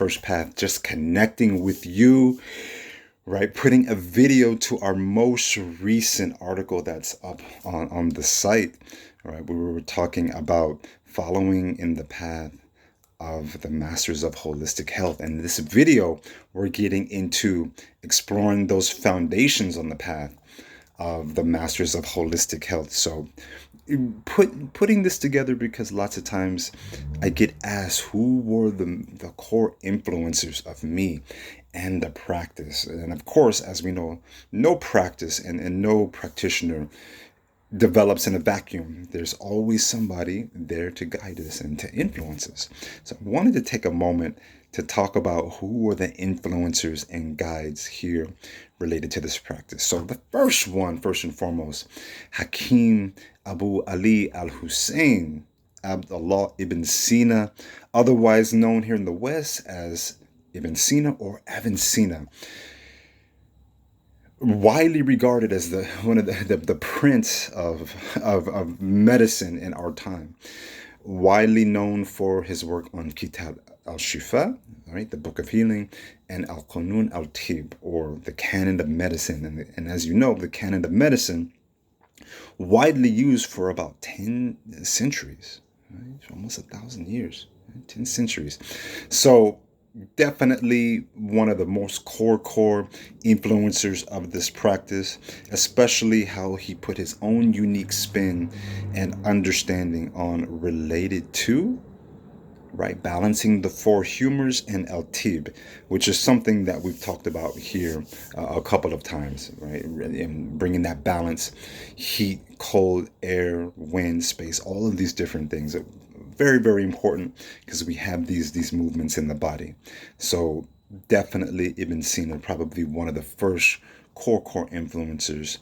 First Path, just connecting with you, right? Putting a video to our most recent article that's up on the site, right? We were talking about following in the path of the Masters of Holistic Health. And this video, we're getting into exploring those foundations on the path of the Masters of Holistic Health. So putting this together, because lots of times I get asked who were the core influencers of me and the practice. And of course, as we know, no practice and no practitioner develops in a vacuum. There's always somebody there to guide us and to influence us. So I wanted to take a moment to talk about who were the influencers and guides here related to this practice. So the first one, first and foremost, Hakim Abu Ali Alhussein, Abdullah ibn Sina, otherwise known here in the West as Ibn Sina or Avicenna, widely regarded as one of the prince of medicine in our time, widely known for his work on Kitab al-Shifa, right, the Book of Healing, and Al-Qanun al-Tib, or the Canon of Medicine. And as you know, the Canon of Medicine, widely used for about 10 centuries, right? Almost 1,000 years, right? 10 centuries. So definitely one of the most core influencers of this practice, especially how he put his own unique spin and understanding on related to, right, balancing the four humors and al-tib, which is something that we've talked about here a couple of times, right, and bringing that balance, heat, cold, air, wind, space, all of these different things. Very important, because we have these movements in the body. So definitely Ibn Sina, probably one of the first core influencers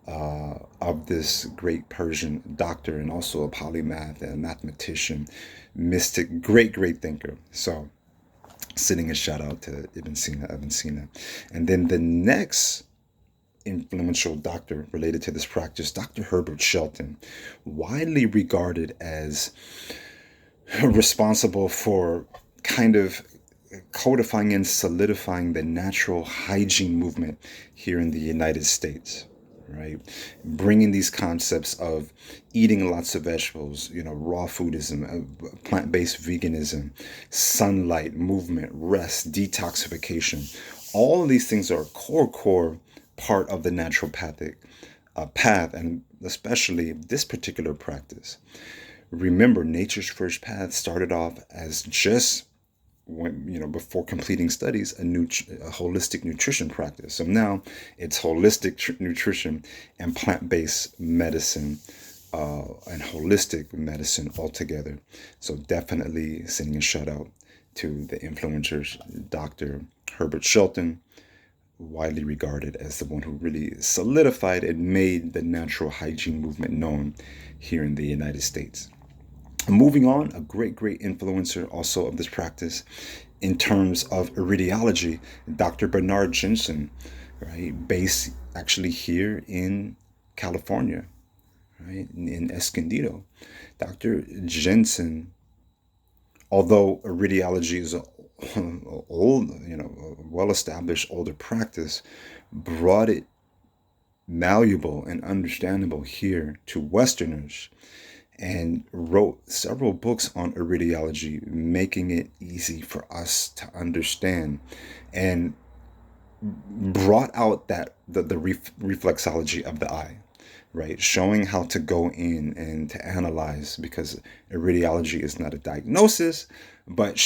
of this great Persian doctor, and also a polymath and a mathematician, mystic, great thinker. So sending a shout out to Ibn Sina. And then the next influential doctor related to this practice, Dr. Herbert Shelton, widely regarded as responsible for kind of codifying and solidifying the natural hygiene movement here in the United States, right? Bringing these concepts of eating lots of vegetables, raw foodism, plant-based veganism, sunlight, movement, rest, detoxification. All of these things are a core part of the naturopathic path, and especially this particular practice. Remember, Nature's First Path started off as just, before completing studies, a holistic nutrition practice. So now it's holistic nutrition and plant-based medicine and holistic medicine altogether. So definitely sending a shout out to the influencers, Dr. Herbert Shelton, widely regarded as the one who really solidified and made the natural hygiene movement known here in the United States. Moving on, a great influencer also of this practice in terms of iridiology, Dr. Bernard Jensen, right, based actually here in California, right, in Escondido. Dr. Jensen, although iridiology is old, well-established older practice, brought it malleable and understandable here to Westerners, and wrote several books on iridiology, making it easy for us to understand, and brought out that the reflexology of the eye, right? Showing how to go in and to analyze, because iridiology is not a diagnosis, but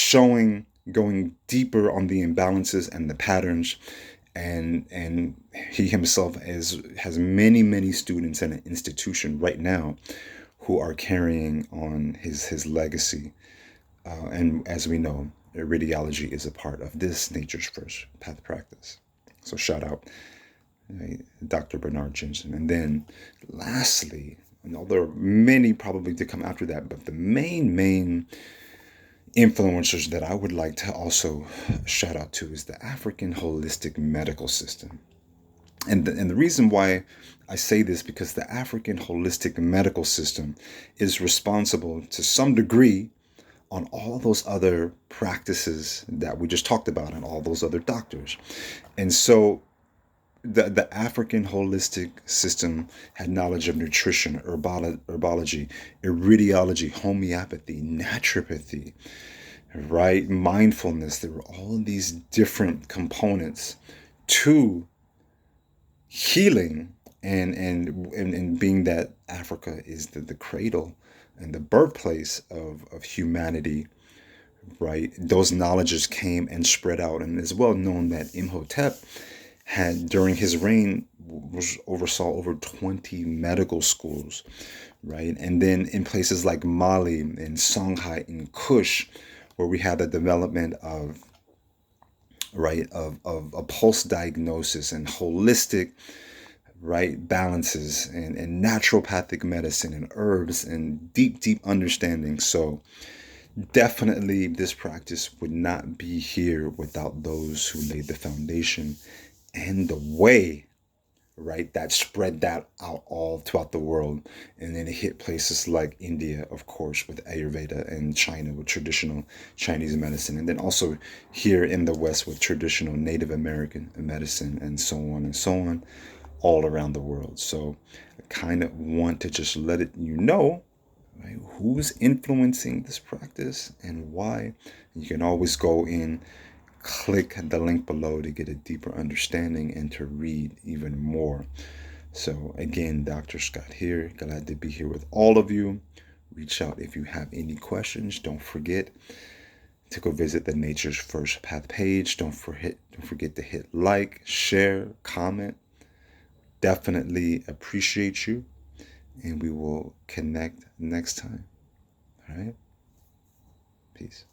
going deeper on the imbalances and the patterns. And he himself has many students in an institution right now who are carrying on his legacy. And as we know, iridiology is a part of this Nature's First Path practice. So shout out Dr. Bernard Jensen. And then lastly, and there are many probably to come after that, but the main influencers that I would like to also shout out to is the African holistic medical system. And the reason why I say this, because the African holistic medical system is responsible to some degree on all those other practices that we just talked about and all those other doctors. And so the African holistic system had knowledge of nutrition, herbology, iridiology, homeopathy, naturopathy, right? Mindfulness. There were all of these different components to healing, and being that Africa is the cradle and the birthplace of humanity, right? Those knowledges came and spread out, and it's well known that Imhotep had, during his reign, oversaw over 20 medical schools, right? And then in places like Mali and Songhai and Kush, where we had the development of, right, of a pulse diagnosis and holistic, right, balances, and naturopathic medicine and herbs and deep understanding. So definitely this practice would not be here without those who laid the foundation and the way, right, that spread that out all throughout the world. And then it hit places like India, of course, with Ayurveda, and China with traditional Chinese medicine, and then also here in the West with traditional Native American medicine, and so on and so on, all around the world. So I kind of want to just let it, right, who's influencing this practice and why. You can always go in, click the link below to get a deeper understanding and to read even more. So again, Dr. Scott here, glad to be here with all of you. Reach out if you have any questions. Don't forget to go visit the Nature's First Path page. Don't forget to hit like, share, comment. Definitely appreciate you, and we will connect next time. All right? Peace.